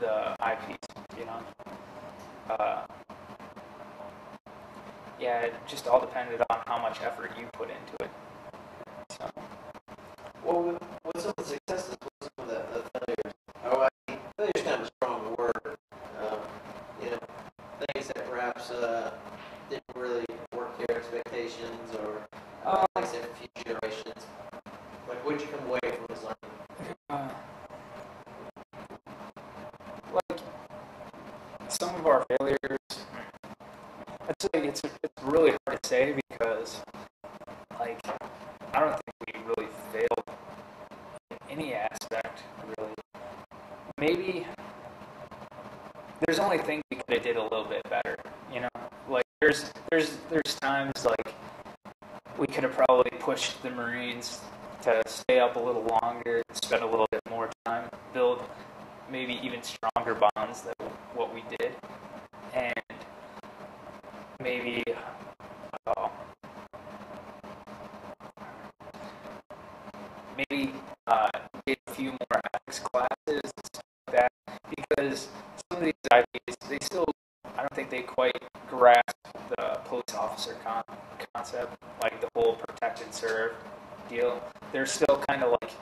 the IPs, you know. Uh, yeah, it just all depended on how much effort you put into it. So. Well, what's some of the successes? What's some of the failures? Oh, I mean, failures kind of a strong word. You know, things that perhaps didn't really work to your expectations, or like I said, for future generations. Like, what'd you come away from this learning? Like some of our failures, I'd say it's really hard to say because, like, I don't think we really failed in any aspect, really. Maybe there's only things we could have did a little bit better, you know. Like there's times like we could have probably pushed the Marines to stay up a little longer, spend a little bit more time, build maybe even stronger bonds than what we did, and maybe get a few more ethics classes and stuff like that, because some of these IPs, they still, I don't think they quite grasp the police officer concept, like the whole protect and serve deal. They're still kind of like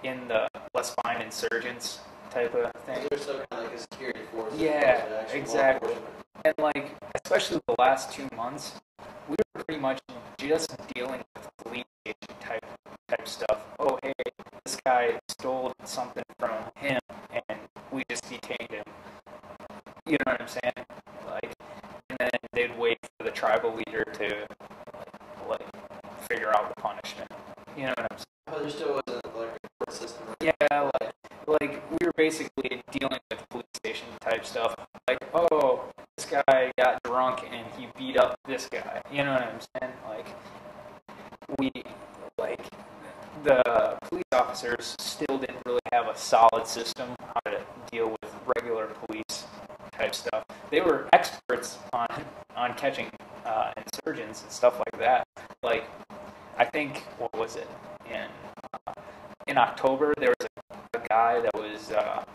in the let's find insurgents type of thing. They're still kind of like a security force. Yeah, exactly. And like, especially the last 2 months, we were pretty much just dealing with police station type stuff. Oh, hey, this guy stole something from him, and we just detained him. You know what I'm saying? Like, and then they'd wait for the tribal leader to like figure out the punishment. You know what I'm saying? Oh, there still wasn't like a court system. Yeah, like we were basically dealing with police station type stuff. Like, oh, this guy got drunk and he beat up this guy. You know what I'm saying? Like, the police officers still didn't really have a solid system how to deal with regular police type stuff. They were experts on catching insurgents and stuff like that. Like, I think, what was it, in October there was a guy that was a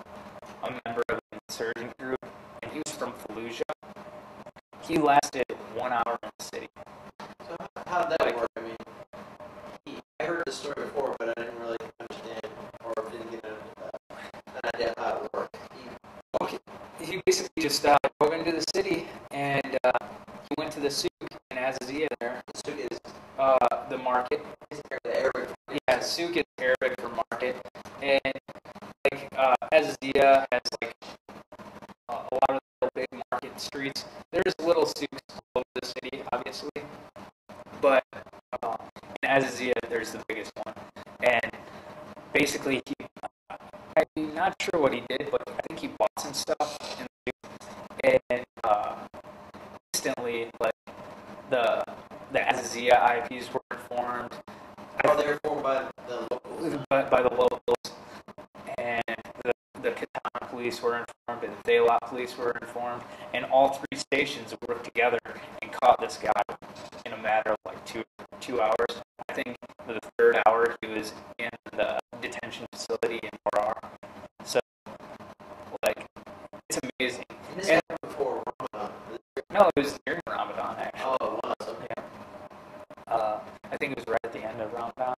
member of an insurgent group, and he was from Fallujah. He lasted 1 hour in the city. So how did that work? I mean, I heard this story before, but I didn't really understand or didn't get an idea of how it worked. He basically just drove into the city, and he went to the souk in Azazia there. The souk is the market. The Arabic. Yeah, souk is Arabic for market, and like Azazia has like a lot of the big market streets. There's little souks all over the city, obviously, but in Azazia there's the biggest one, and basically I'm not sure what he did, but I think he bought some stuff in the souk, and instantly, like the Azazia IPs were informed. Oh, they were informed by the locals. By the locals, and the Catan police were informed, and the Thaylat police were informed, and all three stations worked together and caught this guy in a matter of like two hours. I think the third hour he was in the detention facility in Morar. So, like, it's amazing. And this happened before Ramadan. No, it was during Ramadan, actually. Oh, it was. Okay. Yeah. I think it was right at the end of Ramadan.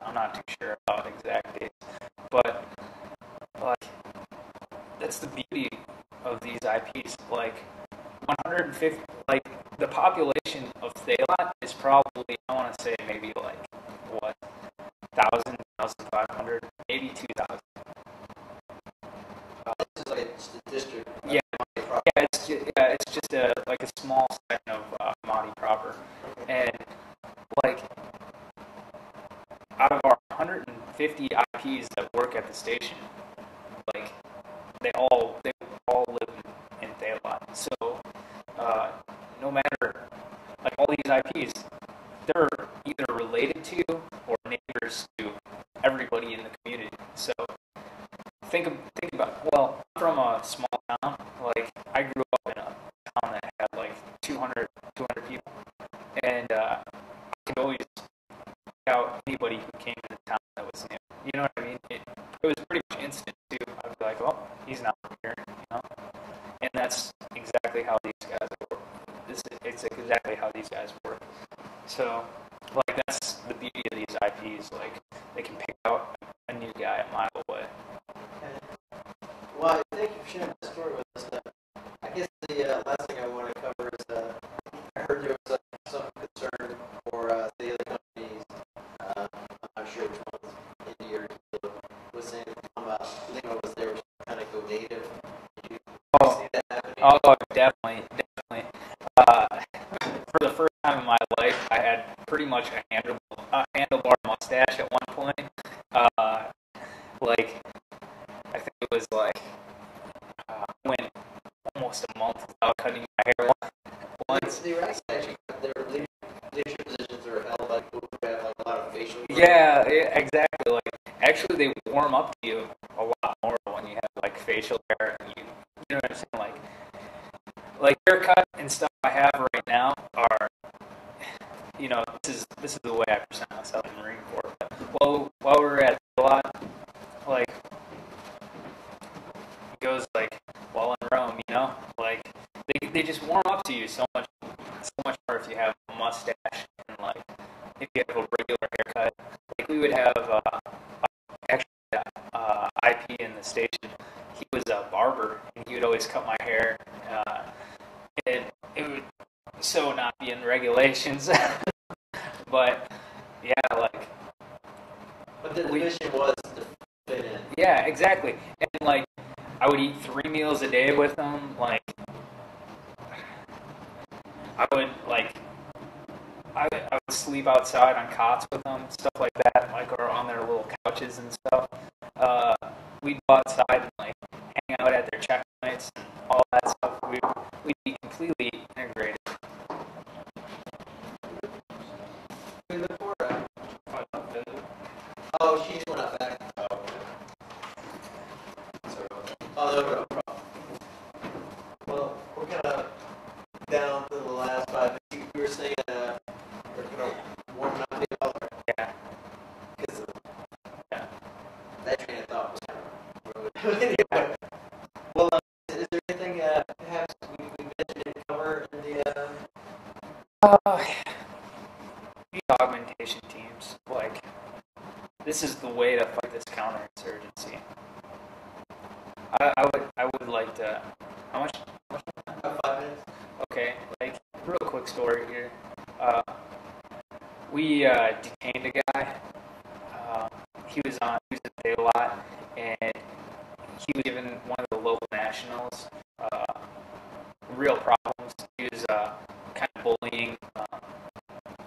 I'm not too sure about exact dates, but like, that's the beauty of these IPs. Like, 150, like, the population of Thaylat is probably, I want to say maybe like, what, 1,000, 1,500, maybe 2,000. This is like just a district. Yeah, it's just like a small section of Mahdi proper, and like, out of our 150 IPs that work at the station, like, they all live in Thaylat. So no matter, like, all these IPs, they're either related to or neighbors to everybody in the community. So think about, well, I'm from a small town. Like, I grew up in a town that had like 200 people, and I could always pick out anybody who came to the town that was new. You know what I mean? It was pretty much instant too. I'd be like, well, he's he's not here, And that's exactly how these guys work. It's exactly how these guys work. So, like, that's the beauty of these IPs. Like, they can pick out a new guy a mile away. Okay. Well, thank you for sharing that story with us. I guess the last thing I want to cover is I heard there was some concern for the other companies. I'm not sure which ones, India or Kilo, was saying about Lima was there was trying to go native. Did you see that happening? Oh, definitely. For the first time in my life, I had pretty much a handlebar mustache at one point. Like, I think it was like, went almost a month without cutting my hair once. They were actually their leadership positions are held by people who have like a lot of facial. Yeah, exactly. Like, actually, they warm up to you a lot more when you have like facial hair. You know what I'm saying? Like haircut and stuff I have right now are, this is the way I present myself in the Marine Corps. But while we were at a lot, like, it goes like while in Rome, like they just warm up to you so much more if you have a mustache and like if you have a regular haircut. Like we would have IP in the station. He was a barber and he would always cut my hair. It would so not be in regulations, but yeah, like. But the mission was to fit in. Yeah, exactly. And like, I would eat 3 meals a day with them. Like, I would sleep outside on cots with them, stuff like that, like, or on their little couches and stuff. We'd go outside and like hang out at their checkpoints and all that stuff. We'd be completely integrated. We look forward to it. Oh, she's not back. Oh, okay. Oh, no problem. Well, we're kind of down to the last 5 minutes. You were saying we're going to warm up the other. Yeah. Because Yeah. that train of thought was kind of anyway. Well, is there anything perhaps we mentioned and cover in the These augmentation teams, like, this is the way to fight this counterinsurgency. I would like to. How much? about 5 minutes? Okay, like, real quick story here. We detained a guy. He was at the lot, and he was given one of the local nationals real problems. He was kind of bullying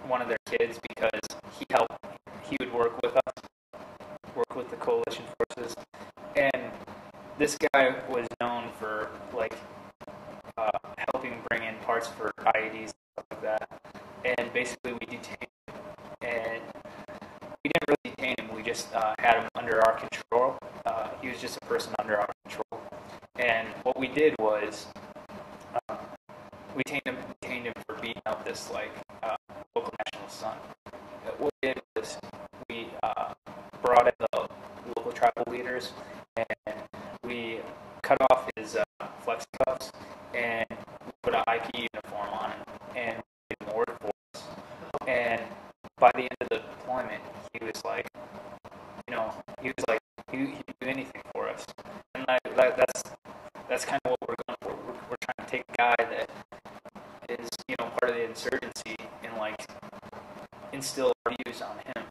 one of their kids because he would work with the coalition forces, and this guy was known for like helping bring in parts for IEDs and stuff like that. And basically, we detained him, and we didn't really detain him. We just had him under our control. He was just a person under our control. And what we did was we detained him for beating up this local national son. What we did was we brought in the local tribal leaders, and we cut off his flex cuffs, and we put an IP uniform on him, and we made him work for us. And by the end of the deployment, he was like, he'd do anything for us. And that's kind of what we're going for. We're trying to take a guy that is, part of the insurgency and like instill our views on him.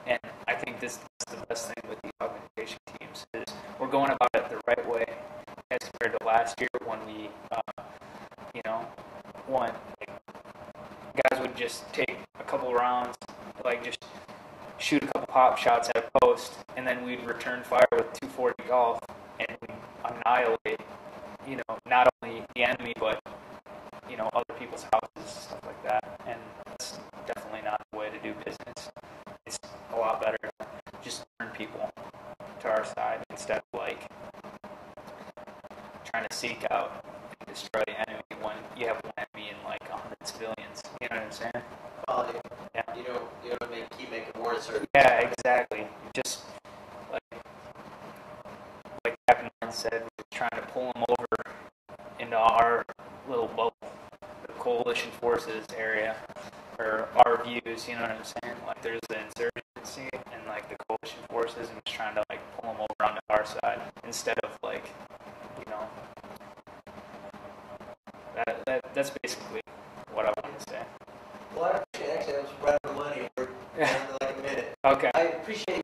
And I think this is the best thing with the augmentation teams is we're going about it the right way as compared to last year when we, guys would just take a couple rounds, like just shoot a couple pop shots at a post, and then we'd return fire with 240 golf, and we'd annihilate, not only the enemy, but, other people's houses, stuff like that. And that's definitely not the way to do business. It's a lot better to just turn people to our side instead of, trying to seek out and destroy the enemy when you have one enemy and, 100 civilians. You know what I'm saying? Quality. Yeah. You don't keep making more certain. Yeah, exactly. Just like Captain Lynn said, we're trying to pull them over into our little bubble, the coalition forces area, or our views, you know what I'm saying? Like, there's the insurgency and, like, the coalition forces, and just trying to, like, pull them over onto our side instead of, like, you know, that's basically what I wanted to say. Well, I appreciate, actually, I was right on the money. We're down to like a minute. Okay. I appreciate